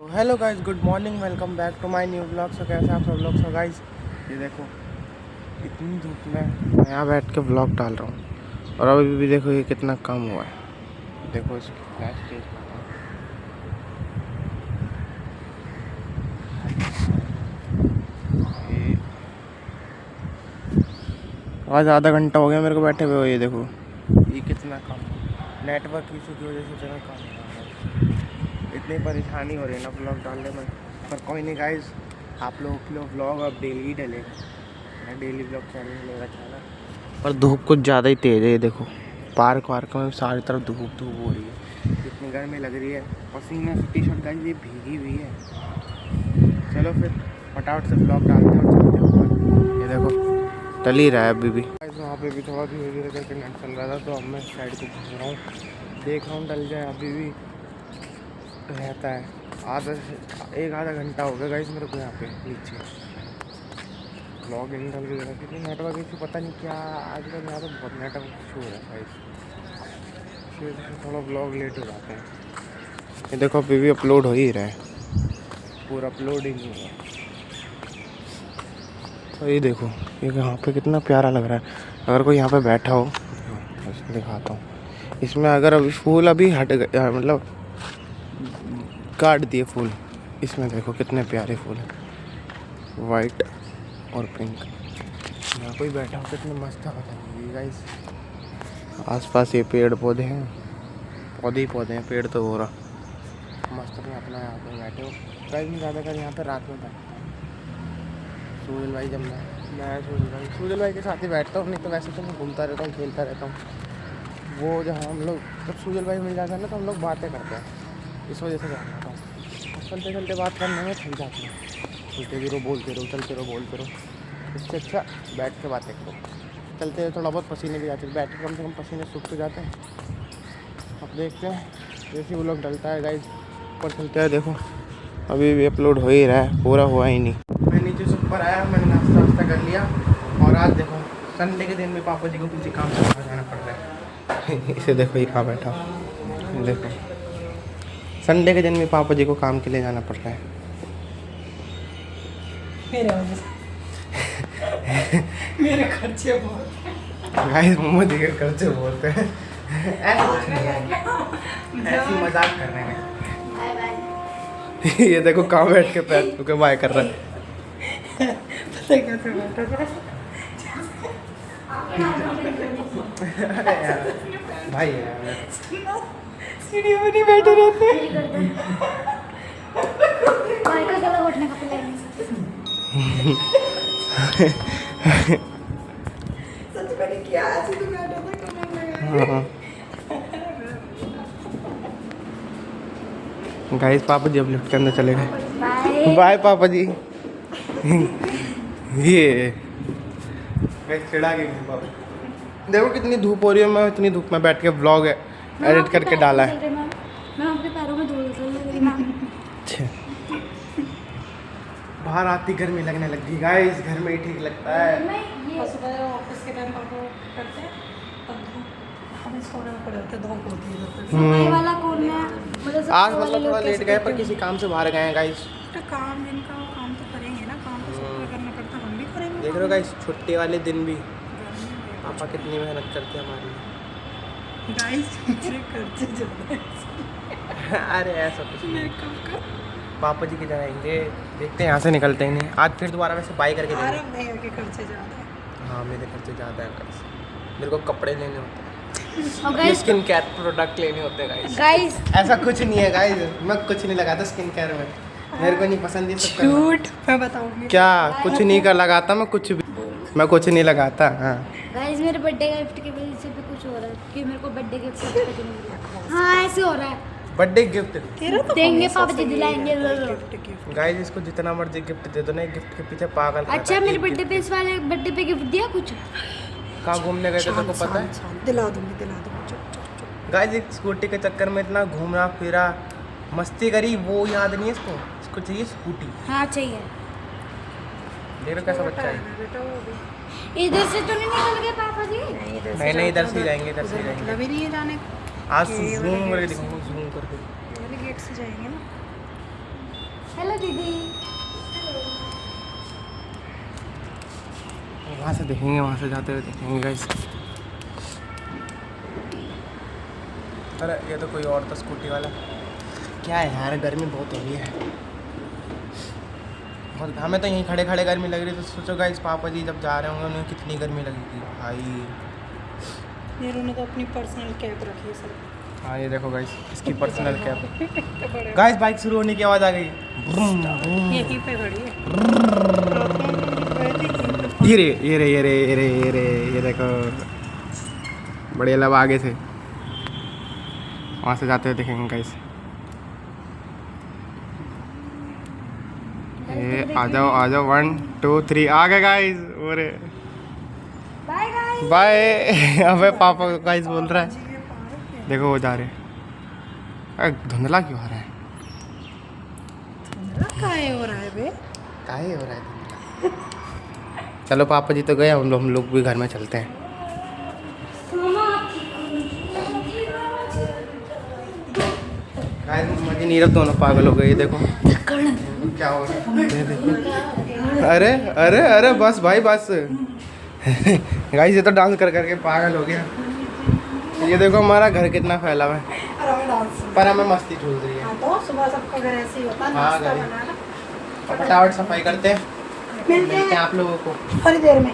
Hello guys, good morning, welcome back to my new blog. So कैसे आप सब लोग। सो गाइस ये देखो इतनी धूप में मैं यहाँ बैठ के ब्लॉग डाल रहा हूँ और अभी भी देखो ये कितना कम हुआ है। देखो इसकी फ्लैश तेज आज आधा घंटा हो गया मेरे को बैठे हुए। ये देखो ये कितना कम, नेटवर्क इशू की वजह से इतना कम हो रहा है। इतनी परेशानी हो रही है ना ब्लॉग डालने में, पर कोई नहीं गाइस, आप लोगों के लिए ब्लॉग अब डेली ही डलेगा। मैं डेली ब्लॉग चैनल मेरा चैनल। और धूप कुछ ज़्यादा ही तेज़ है। ये देखो पार्क वार्क में सारी तरफ धूप धूप हो रही है, इतनी गर्मी लग रही है। पसीने से टी शर्ट गाइस ये भीगी हुई है। चलो फिर फटाफट से ब्लॉग डालते हैं और चलते हैं ऊपर। ये देखो टल ही रहा है अभी भी। वहाँ पे भी थोड़ा धीरे धीरे करके नेट चल रहा था, तो अब मैं साइड को घूम रहा हूँ, देख रहा हूँ डल जाए। अभी भी रहता है आधा घंटा हो गया गाइस मेरे को यहाँ पे नीचे ब्लॉग इन डल गया। क्योंकि नेटवर्क इशू पता नहीं क्या आजकल यहाँ पे बहुत नेटवर्क इशू हो रहा है, इससे थोड़ा ब्लॉग लेट हो जाते हैं। ये देखो अभी भी अपलोड हो ही रहा है, पूरा अपलोड ही नहीं हुआ। तो ये देखो ये यहाँ पे कितना प्यारा लग रहा है। अगर कोई यहाँ पे बैठा हो, इसमें दिखाता हूँ। इसमें अगर अभी फूल अभी हट गया, मतलब काट दिए फूल, इसमें देखो कितने प्यारे फूल हैं, वाइट और पिंक। यहाँ कोई बैठा हो कितने मस्त है गाइस। आसपास ये पेड़ पौधे हैं, पौधे ही पौधे हैं, पेड़ तो हो रहा मस्त में अपना यहाँ पे बैठे हो गाइस। मैं ज़्यादातर यहाँ पे रात में बैठता हूँ। सूजल भाई जब मैं सूजल भाई के साथ ही बैठता हूँ, नहीं तो वैसे तो मैं घूमता रहता हूँ, खेलता रहता हूँ। वो जहाँ हम लोग जब सूजल भाई मिल जाता है ना, तो हम लोग बातें करते हैं, इस वजह से जाता हूँ। चलते चलते बात करने में थक जाती है। चलते भी रहो, बोलते रहो, चलते रहो, बोलते रहो। इससे अच्छा बैठ के बातें करो। चलते थोड़ा बहुत पसीने भी जाते हैं, बैठ के कम से कम पसीने सूख तो जाते हैं। अब देखते हैं जैसे वो लोग डलता है गाइस, ऊपर चलते हैं। देखो अभी भी अपलोड हो ही रहा है, पूरा हुआ ही नहीं। मैं नीचे से ऊपर आया, मैंने नाश्ता वास्ता कर लिया। और आज देखो संडे के दिन में पापा जी को किसी काम से बाहर जाना पड़ रहा है। इसे देखो ये कहाँ बैठा, देखो संडे के दिन में पापा जी को काम के लिए जाना पड़ रहा है मेरे वजह से। मेरे खर्चे बहुत गाइस, मोमो जी के खर्चे बोलते हैं। ऐसी मजाक कर रहे हैं। ये देखो कहाँ बैठ के पैर छू के बाय कर रहा है। पता कैसे बैठा था भाई यार सीढ़ी में नहीं बैठे रहते। सच में क्या ऐसे तो बैठा था, कमर लगा के। गाइस पापा जी अब लिफ्ट के अंदर चले गए। बाय पापा जी। ये चिढ़ा गए पापा। देखो कितनी धूप हो रही है, मैं इतनी धूप में बैठ के व्लॉग एडिट करके डाला है। मैं आपके पैरों में धूल अच्छा, बाहर आती गर्मी लगने लग गई गाइस, घर में ही ठीक लगता है। ऑफिस के टाइम पर करते हैं, हम इसको पड़े होते हैं, धूप होती है वाला कौन है? आज मतलब थोड़ा लेट गए, पर किसी काम से बाहर गए हैं गाइस। काम जिनका काम तो करेंगे ना, काम तो सबको करना पड़ता है, हम भी करेंगे। देख रहे हो गाइस, छुट्टी वाले दिन भी पापा कितनी मेहनत करते हैं हमारी। गाइस मुझे खर्चे ज़्यादा है। अरे ऐसा कुछ नहीं, मेकअप का पापा जी के जाएंगे, देखते हैं यहाँ से निकलते ही नहीं। आज फिर दोबारा वैसे बाई करके जाएंगे। अरे भैया के खर्चे ज़्यादा है। हाँ मेरे खर्चे ज़्यादा है गाइस, मेरे को कपड़े लेने होते और हैं, स्किन केयर प्रोडक्ट लेने होते हैं गाइस ऐसा कुछ नहीं है गाइस, मैं कुछ नहीं लगाता स्किन केयर में, मेरे को नहीं पसंद ये सब करना। झूठ, मैं बताऊंगी क्या कुछ नहीं कर लगाता मैं, कुछ भी मैं कुछ नहीं लगाता। हाँ गाइस, मेरे बर्थडे गिफ्ट की वजह से भी कुछ हो रहा है कि मेरे को बर्थडे गिफ्ट नहीं मिला। हाँ ऐसे हो रहा है। बर्थडे गिफ्ट तेरा तो देंगे, हमेशा पापा जी से दिलाएंगे। गिफ्ट। गाइस, इसको जितना मर्जी गिफ्ट दे दो ना, गिफ्ट के पीछे पागल रहता अच्छा है। मेरे बर्थडे पे इस वाले बर्थडे पे गिफ्ट दिया कुछ? कहाँ घूमने गए थे तेरे को पता है? दिला दूंगी चुप चुप चुप। गाइस एक स्कूटी के चक्कर में इतना घूमना फिरा मस्ती करी, वो याद नहीं है इसको, इसको चाहिए स्कूटी। हाँ चाहिए। देख रहे कैसा बच्चा है। बेटा वो भी इधर से तो नहीं निकल गए पापा जी? नहीं इधर से जाएंगे, इधर से जाएंगे। मतलब ही नहीं है जाने। आज जूम करके दिखाऊंगा, जूम करके। वाले गेट से जाएंगे ना। हेलो दीदी। वहाँ से देखेंगे, वहाँ से जाते हुए देखेंगे गाइस। अरे ये तो कोई और था स्कूटी वाला। क्या है यार, गर्मी बहुत हो रही है बहुत। हमें तो यहीं खड़े खड़े गर्मी लग रही, तो सोचो गाइस पापा जी जब जा रहे होंगे उन्हें कितनी गर्मी लगेगी भाई। इन्होंने तो अपनी पर्सनल कैब रखी है सर। हाँ ये देखो गाइस, इसकी पर्सनल कैब। बड़े गाइस बाइक शुरू होने की आवाज़ आ गई। यहीं पे खड़ी है। ये रे ये रे ये रे ये रे ये रे, ये देखो बढ़िया लब आगे से। वहाँ से जाते हुए देखेंगे गाइस। ये आ जाओ 1 2 3 आ गए गाइस। अरे बाय गाइस। बाय। अबे पापा गाइस बोल रहा है, देखो वो जा रहे। अरे धुंधला क्यों आ रहा है? काहे हो रहा है बे? काहे हो रहा है धुंधला? चलो पापा जी तो गए, हम लोग भी घर में चलते हैं। गाइस मम्मा जी नीरव दोनों पागल हो गए। ये देखो क्या हो रहा है, ये देखो। अरे अरे अरे बस भाई बस। गाइस ये तो डांस कर करके पागल हो गया। ये देखो हमारा घर कितना फैला हुआ है, पर हमें मस्ती झूल रही है। तो सुबह सबका घर ऐसे ही होता है, हाँ, नाश्ता गाइस। बनाना। और फटाफट सफाई करते हैं, मिलते हैं आप लोगों को थोड़ी देर में।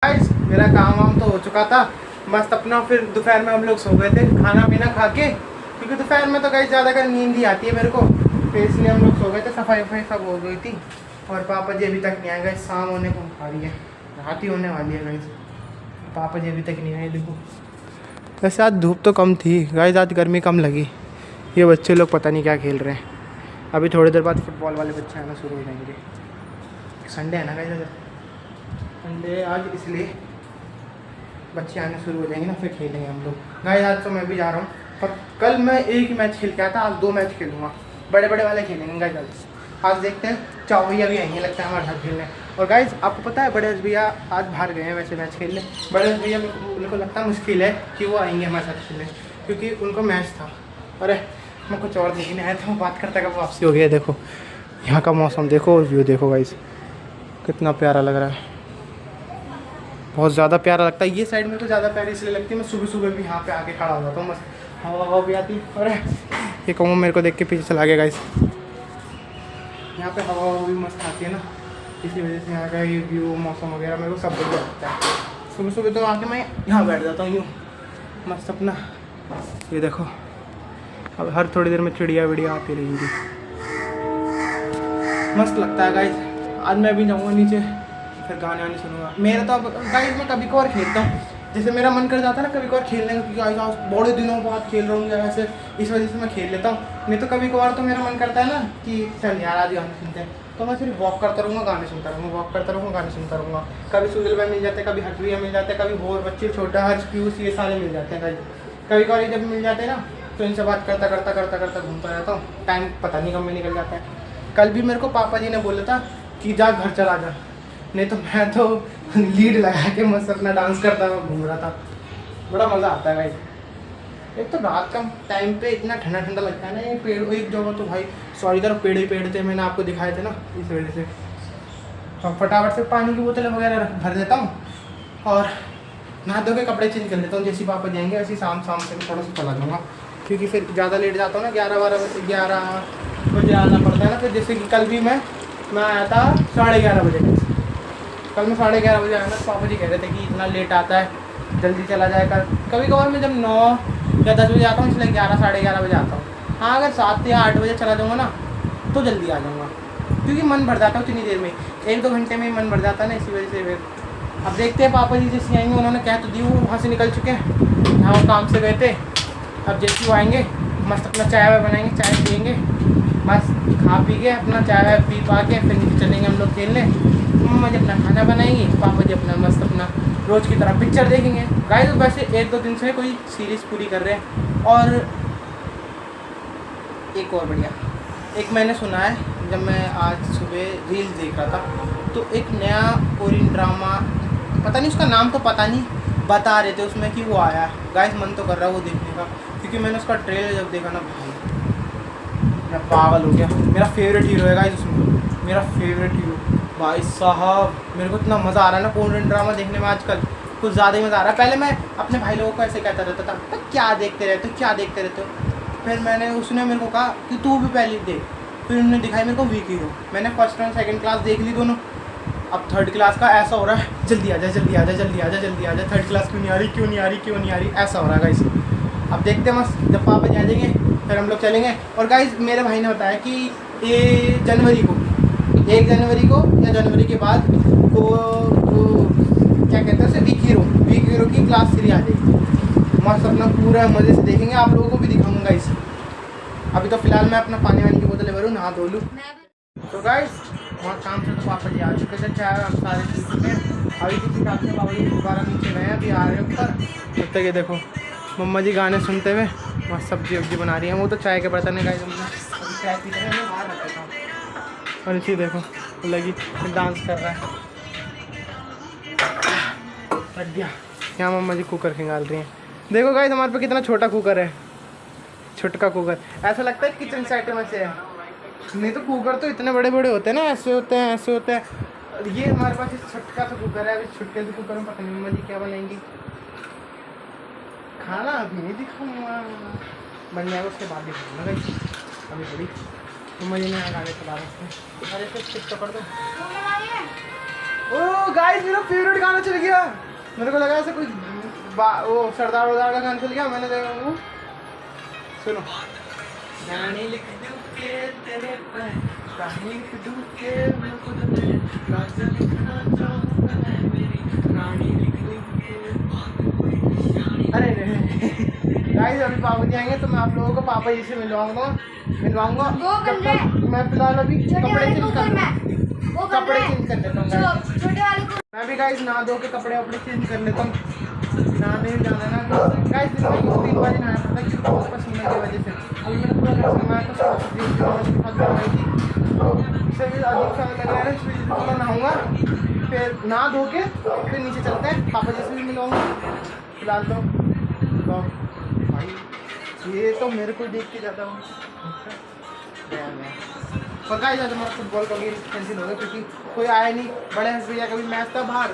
गाइस। मेरा काम वाम तो हो चुका था मस्त अपना। फिर दोपहर में हम लोग सो गए थे खाना पीना खा के, क्योंकि दोपहर में तो गाइस ज़्यादा कर नींद ही आती है मेरे को, तो इसलिए हम लोग सो गए थे। सफाई वफाई सब हो गई थी, और पापा जी अभी तक नहीं आए। गाइस शाम होने को आ रही है, रात ही होने वाली है गाइस। पापा जी अभी तक नहीं आए। देखो वैसे आज धूप तो कम थी गाइस, आज गर्मी कम लगी। ये बच्चे लोग पता नहीं क्या खेल रहे हैं। अभी थोड़ी देर बाद फुटबॉल वाले बच्चे आना शुरू हो जाएंगे। संडे है ना गाइस, संडे आज, इसलिए बच्चे आने शुरू हो जाएंगे ना, फिर खेलेंगे हम लोग। गाइस आज तो मैं भी जा रहा हूँ, पर कल मैं एक ही मैच खेल के आया था, आज 2 मैच खेलूँगा। बड़े बड़े वाले खेलेंगे गाइस। आज देखते हैं, चाव भैया भी आएंगे लगता है हमारे साथ खेलने। और गाइस आपको पता है बड़े भैया आज बाहर गए हैं वैसे मैच खेलने। बड़े भैया मेरे को लगता है मुश्किल है कि वो आएंगे हमारे साथ खेलने, क्योंकि उनको मैच था। अरे मैं कुछ और देखने आया था, बात करता कब वापसी हो गया। देखो यहाँ का मौसम देखो और व्यू देखो गाइस, कितना प्यारा लग रहा है, बहुत ज़्यादा प्यारा लगता है। ये साइड में तो ज़्यादा प्यारी इसलिए लगती है, मैं सुबह सुबह भी यहाँ पे आके खड़ा हो जाता हूँ, मस्त हवा भी आती है। अरे ये कहूँ मेरे को देख के पीछे चला गया गाइस। यहाँ पे हवा भी मस्त आती है ना, इसी वजह से यहाँ का ये व्यू मौसम वगैरह मेरे को सब बढ़िया लगता है। सुबह सुबह तो आके मैं यहाँ बैठ जाता हूँ यूँ मस्त अपना। ये देखो अब हर थोड़ी देर में चिड़िया विड़िया आती रहेंगी, मस्त लगता है गाइस। आज मैं भी जाऊँगा नीचे, फिर गाने वाने सुनूंगा। मेरा तो अब गाइस मैं कभी कभार खेलता हूँ, जैसे मेरा मन कर जाता है ना कभी कभार खेलने का, क्योंकि आज बड़े दिनों बाद खेल रहा हूँ वैसे, इस वजह से मैं खेल लेता हूँ। नहीं तो कभी कभार तो मेरा मन करता है ना कि चल यार आज गाने सुनते हैं, तो मैं सिर्फ वॉक करता रहूँगा, गाने सुनता रहूँगा, वॉक करता रहूँगा, गाने सुनता रहूँगा। कभी सुजल भाई मिल जाते हैं, कभी हर्ष भैया मिल जाते हैं, कभी और बच्चे छोटा हर्ष पीयूष ये सारे मिल जाते हैं गाइस। कभी कभार जब मिल जाते हैं ना तो इनसे बात करता करता करता करता घूमता रहता हूँ, टाइम पता नहीं कब में निकल जाता है। कल भी मेरे को पापा जी ने बोला था कि जा घर चला जा, नहीं तो मैं तो लीड लगा के मस्त अपना डांस करता हुआ घूम रहा था। बड़ा मज़ा आता है भाई। एक तो रात का टाइम पे इतना ठंडा ठंडा लगता है ना, ये पेड़ एक जगह तो भाई सारी तरफ पेड़ ही पेड़ थे, मैंने आपको दिखाए थे ना, इस वजह से। तो फटाफट से पानी की बोतलें वगैरह भर देता हूँ और नहा धो के कपड़े चेंज कर लेता हूँ। जैसे पापा जाएंगे वैसे शाम से थोड़ा सा चला जाऊँगा, क्योंकि फिर ज़्यादा लेट जाता हूँ ना, 11 बजे आना पड़ता है ना। फिर जैसे कि कल भी मैं आया था 11:30 बजे। कल मैं 11:30 बजे आया ना, तो पापा जी कह रहे थे कि इतना लेट आता है, जल्दी चला जाएगा। कभी कभार मैं जब 9 या 10 बजे आता हूँ, इसलिए 11 साढ़े 11 बजे आता हूँ। हाँ अगर 7 या 8 बजे चला जाऊँगा ना तो जल्दी आ जाऊँगा, क्योंकि मन भर जाता है उतनी देर में, 1-2 घंटे में ही मन भर जाता है ना, इसी वजह से। फिर अब देखते हैं पापा जी जैसे आएंगे, उन्होंने कह तो दी, वो वहाँ से निकल चुके हैं, यहाँ वो काम से गए थे। अब जैसे वो आएंगे मस्त अपना चाय वाय बनाएंगे, चाय पियेंगे, मस्त खा पी के अपना चाय वाय पी पा के फिर नीचे चलेंगे हम लोग खेलने। मम्मा जी अपना खाना बनाएंगी, पापा जी अपना मस्त अपना रोज़ की तरह पिक्चर देखेंगे। गाइस वैसे 1-2 दिन से कोई सीरीज़ पूरी कर रहे हैं। और एक और बढ़िया, एक मैंने सुना है, जब मैं आज सुबह रील्स देख रहा था तो एक नया कोरियन ड्रामा, पता नहीं उसका नाम तो पता नहीं, बता रहे थे उसमें कि वो आया है। गाइस मन तो कर रहा है वो देखने का, क्योंकि मैंने उसका ट्रेलर जब देखा ना भाई मैं पागल हो गया। मेरा फेवरेट हीरो है गाइस उसमें, मेरा फेवरेट हीरो भाई साहब। मेरे को इतना मज़ा आ रहा है ना कोरियन ड्रामा देखने में आजकल, कुछ ज़्यादा ही मज़ा आ रहा है। पहले मैं अपने भाई लोगों को ऐसे कहता रहता था तो क्या देखते रहते हो, क्या देखते रहते हो। फिर उसने मेरे को कहा कि तू भी पहले देख। फिर उन्होंने दिखाई मेरे को वीक हीरो। मैंने फर्स्ट और सेकंड क्लास देख ली दोनों। अब थर्ड क्लास का ऐसा हो रहा है, जल्दी आ जा जल्दी आ जा जल्दी आ जा जल्दी आ जा, थर्ड क्लास क्यों नहीं आ रही क्यों नहीं आ रही क्यों नहीं आ रही, ऐसा हो रहा है गाइस। अब देखते हैं मस्त, जब पापा जा जाएंगे फिर हम लोग चलेंगे। और गाइस मेरे भाई ने बताया कि ये जनवरी को, 1 जनवरी को या जनवरी के बाद को क्या कहते हैं उसे, वीक हीरो की क्लास 3 आ जाएगी। मस्त अपना पूरा मज़े से देखेंगे, आप लोगों को भी दिखाऊंगा गाइस। अभी तो फिलहाल मैं अपना पानी वानी की बोतल भरूँ, नहा धो लूँ। तो गाइस वहाँ काम से तो पापा जी आ चुके थे, चाय हम सारे पी चुके हैं। अभी किसी काम से पापा जी दोबारा नीचे गए हैं, अभी आ रहे हैं ऊपर। तब तक ये देखो मम्मा जी गाने सुनते हुए वहाँ सब्जी वब्जी बना रही हैं। वो तो चाय के बर्तन है गाइस, हमने अभी चाय पी रहे हैं, बाहर रखा था। और इसी देखो लगी डांस कर रहा है, रख दिया। यहाँ मम्मा जी कुकर खंगाल रही हैं। देखो गाइस हमारे पे कितना छोटा कुकर है, छोटका कुकर, ऐसा लगता है किचन सेट में से है। नहीं तो कुकर तो इतने बड़े बड़े होते हैं ना, ऐसे होते हैं ऐसे होते हैं। ये हमारे पास इस छुटका सा कुकर है। अभी छुटके से कुकर में पता नहीं मम्मा जी क्या बनाएंगी खाना, अभी नहीं दिखाऊंगा, बन जाएगा उसके बाद दिखाऊंगा। अभी थोड़ी मम्मा जी ने गाने चला रहे। अरे तो स्किप तो कर दो। ओह गाइस मेरा फेवरेट गाना चल गया। मेरे को लगा ऐसे कोई वो सरदार वरदार का गाना चल गया। मैंने देखा वो, सुनो गाने लिख दूं के तेरे पे, कहानी लिख दूं के मैं खुद में, राजा लिखना चाहूँगा मैं मेरी कहानी लिख दूं के। अरे गाइस अभी पापा जी आएंगे तो मैं आप लोगों को पापा जी से मिलवाऊंगा जब तक मैं फिलहाल अभी कपड़े चेंज कर लेता हूँ। मैं भी गाइस नहा धो के कपड़े वपड़े चेंज कर लेता हूँ। नहाने जाना ना गाइस, दिन में 2-3 बार नहाना पड़ता है क्योंकि बहुत पसीने की वजह से। अभी मैंने पूरा घर संभाला तो गई थी, इससे भी अधिक समय लग रहा है, इस वजह से थोड़ा नहाऊंगा। फिर नहा धो के फिर नीचे चलते हैं, पापा जी से भी मिलवाऊंगा। फिलहाल तो भाई ये तो मेरे को देख के ज़्यादा और गाइस आज हमारा फुटबॉल का गेम कैंसिल हो गया क्योंकि कोई आया नहीं। बड़े हंस भैया का भी मैच था बाहर,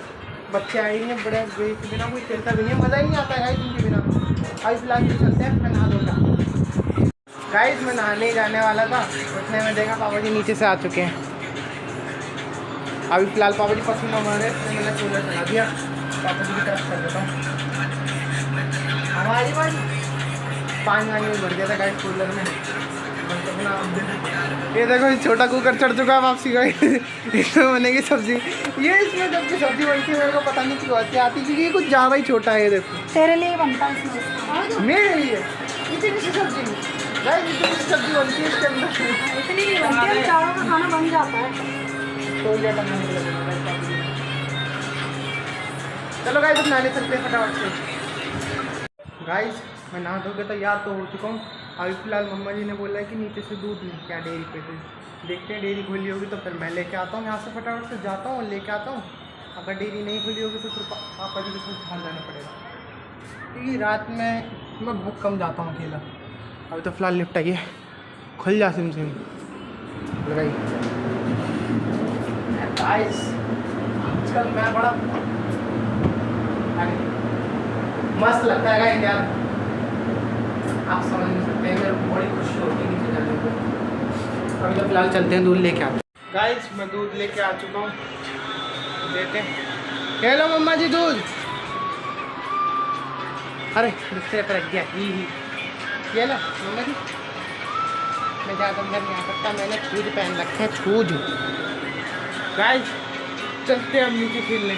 बच्चे आए नहीं है, बड़े हंस भैया के बिना कोई खेलता भी नहीं है, मज़ा ही नहीं आता गाइस उनके बिना। अभी फिलहाल तो चलते हैं, मैं नहा धोगा। गाइस मैं नहाने जाने वाला था, उतने में देखा पापा जी नीचे से आ चुके हैं। अभी फिलहाल पापा जी पसीना मार रहे हैं, मैंने कूलर चला दिया। पापा जी की तरफ कर देता हूँ। हमारी पानी वानी में भर गया था गाइस कूलर में। ये देखो छोटा कुकर चढ़ चुका है वापसी का। इसमें बनेगी सब्जी। ये इसमें जब भी सब्जी बनती है मेरे को पता नहीं क्यों अच्छी आती, क्योंकि ये कुछ ज़्यादा ही छोटा है। ये देखो तेरे लिए बनता है इसमें, मेरे लिए इतनी सी सब्जी इतनी सी सब्जी बनती है इसके अंदर। इतनी नहीं बनती है, चारों का खाना बन जाता है। तो चलो गाइस अब नहाने चलते हैं फटाफट से। गाइस मैं नहा धो के तैयार तो हो चुका हूँ। अभी फिलहाल मम्मा जी ने बोला है कि नीचे से दूध लेके आ डेयरी पे से। देखते हैं डेयरी खुली होगी तो फिर मैं लेके आता हूँ, यहाँ से फटाफट से जाता हूँ और लेके आता हूँ। अगर डेयरी नहीं खुली होगी तो फिर पापा जी के साथ बाहर जाना पड़ेगा, क्योंकि रात में मैं बहुत कम जाता हूँ अकेला। अभी तो फिलहाल निपटाइए, खुल जा सिम लगाई। आजकल मैं बड़ा मस्त लगता है गाइस यार, आप समझ नहीं सकते हैं, मेरे को बड़ी खुशी होती है नीचे जाने को। अभी तो फिलहाल चलते हैं, दूध लेके आते हैं। गाइस मैं दूध लेके आ चुका हूँ, देते हैं। हेलो मम्मा जी दूध। अरे दूसरे पर रख दिया ही ये लो मम्मा जी। मैं ज़्यादा अंदर नहीं आ सकता, मैंने शूज पहन रखे हैं, शूज। गाइस चलते हैं हम नीचे खेलने।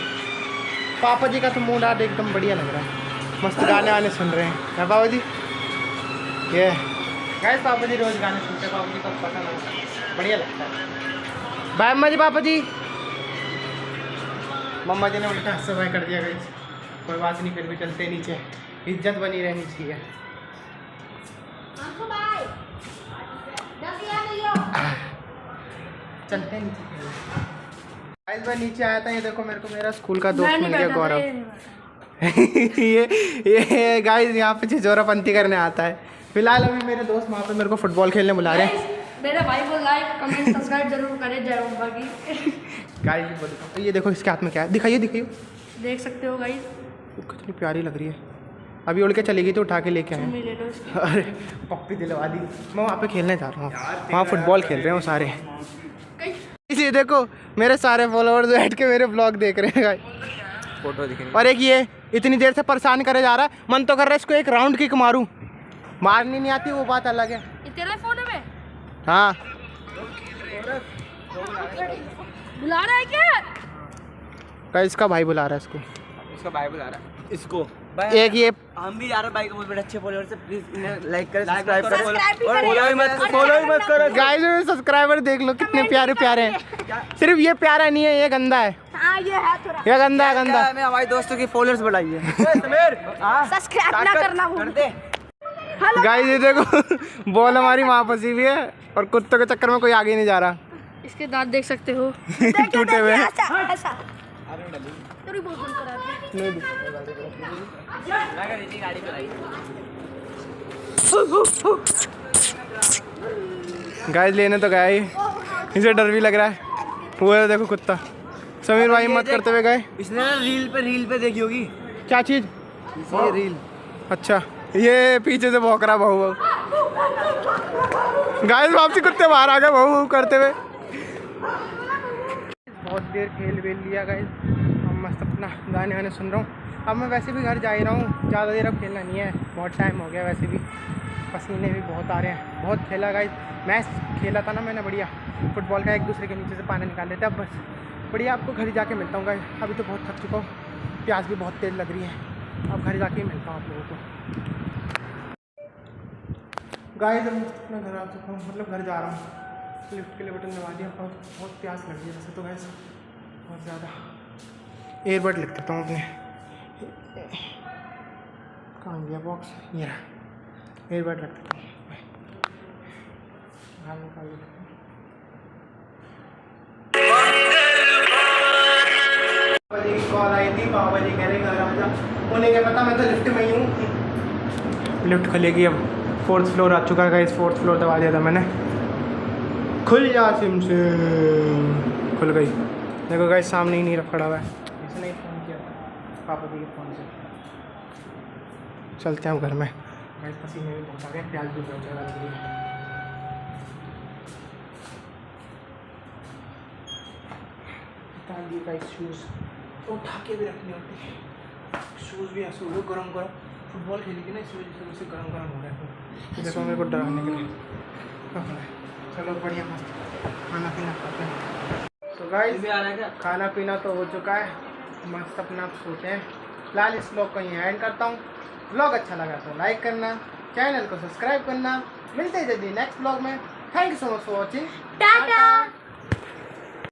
पापा जी का तो मूड आज एकदम बढ़िया लग रहा है, मस्त गाने वाने सुन रहे हैं क्या पापा जी। ये गाइस पापा जी रोज़ गाने सुनते हैं, पापा जी को पसंद आता है, बढ़िया लगता है। बाय मम्मा जी। पापा जी मम्मा जी ने उल्टा हाथ से बाय कर दिया गाइस, कोई बात नहीं, फिर भी चलते हैं नीचे, इज्जत बनी रहनी चाहिए। चलते हैं नीचे। गाइस मैं नीचे आया था, ये देखो मेरे को मेरा स्कूल का दोस्त मिल गया गौरव। ये गाइस यहाँ पे छिछोरापंती करने आता है। फिलहाल अभी मेरे दोस्त वहाँ पे मेरे को फुटबॉल खेलने बुला रहे हैं। मेरे भाई को लाइक कमेंट सब्सक्राइब जरूर करें जय अम्बा की। गाइस ये देखो इसके हाथ में क्या है, दिखाइए दिखाइए। देख सकते हो गाइस, कितनी प्यारी लग रही है। अभी उड़ के चली गई तो उठा के लेके आए। ले लो इसको। अरे पप्पी दिलवा दी। मैं वहाँ पे खेलने जा रहा हूँ, वहाँ फुटबॉल खेल रहे हैं वो सारे। इसी देखो मेरे सारे फॉलोअर्स बैठ के मेरे ब्लॉग देख रहे हैं गाइस। फोटो दिखेंगे। और एक ये इतनी देर से परेशान करे जा रहा है, मन तो कर रहा है इसको एक राउंड किक मारूं, मारनी नहीं आती वो बात अलग है। ये तेरे फोन में हाँ बुला रहा है क्या? गाइस इसका भाई बुला रहा है इसको। इसका भाई बुला रहा है इसको। एक ये हम भी जा रहे भाई को बहुत बड़े अच्छे फॉलोअर से, प्लीज इन्हें लाइक करें, सब्सक्राइब करें, सब्सक्राइब भी और करें। फॉलो ही मत करो। गाइस में सब्सक्राइबर देख लो कितने प्यारे प्यारे हैं। सिर्फ ये प्यारा नहीं है, ये गंदा है। हाँ ये है थोड़ा। ये गंदा है गंदा। मैं हमारे दोस्तों की फॉलोअर्स बढ़ाइए। समीर सब्सक्राइब ना करना भूल। गाइस ये देखो बॉल हमारी वहाँ फंसी हुई है और कुत्तों के चक्कर में कोई आगे नहीं जा रहा। इसके दांत देख सकते हो टूटे हुए हैं। ऐसा थोड़ी बहुत बंद करा दी। गाइस लेने तो गया ही, इसे डर भी लग रहा है। वो है देखो कुत्ता। समीर भाई मत करते हुए गए। इसने ना रील पे देखी होगी। क्या चीज़? ये रील। अच्छा ये पीछे से भौंक रहा बहू बहू। गाइस वापसी कुत्ते बाहर आ गए बहू बहू करते हुए। बहुत देर खेल वेल लिया गाइस, अब मस्त अपना गाने वाने सुन रहा हूँ। अब मैं वैसे भी घर जा ही रहा हूँ, ज़्यादा देर अब खेलना नहीं है, बहुत टाइम हो गया। वैसे भी पसीने भी बहुत आ रहे हैं, बहुत खेला गाइस। मैच खेला था ना मैंने बढ़िया फुटबॉल का, एक दूसरे के नीचे से पानी निकाल लेते। अब बस बढ़िया आपको घर जाके मिलता हूँ गाइस। अभी तो बहुत थक चुका हूँ, प्यास भी बहुत तेज लग रही है। अब घर जाके ही मिलता हूँ आप लोगों को। गाइस अब मैं घर आ चुका हूँ, मतलब घर जा रहा हूँ। लिफ्ट के लिए बटन दबा दिया, बहुत प्यास लग रही है वैसे तो गाइस, बहुत ज़्यादा। एयरबड लिख देता हूँ अपने। कहाँ गया बॉक्स? ये रहा, एयरबड रख देता हूँ। बाहर निकाल देता हूँ। पापा जी की कॉल आई थी, पापा जी कह रहे घर आ जा। उन्हें क्या पता, मैं तो लिफ्ट में ही हूँ। लिफ्ट खुलेगी अब, 4th फ्लोर आ चुका है। इस 4th फ्लोर दबा दिया था मैंने। खुल जा सिम से, खुल गई। देखो गाइस सामने ही नहीं खड़ा हुआ है, इसने ही फ़ोन किया था पापा जी के फ़ोन से। चलते हैं घर में। गाइस पसीने भी बहुत आ गए, प्याज भी बहुत ज़्यादा लग रही है। उतार दिए गाइस शूज़, तो उठा के भी रखने होते हैं शूज़ भी। ऐसे हो गरम गरम फुटबॉल खेली थी ना, इस वजह से गरम गरम हो रहा है। देखो मेरे को डराने के लिए। चलो बढ़िया मस्त खाना पीना खाते हैं। तो गाइस खाना पीना तो हो चुका है, मस्त अपना आप सोते हैं। फिलहाल इस ब्लॉग को यहीं एंड करता हूँ। ब्लॉग अच्छा लगा तो लाइक करना, चैनल को सब्सक्राइब करना। मिलते हैं जल्दी नेक्स्ट ब्लॉग में। Thank you so much for watching. Tata.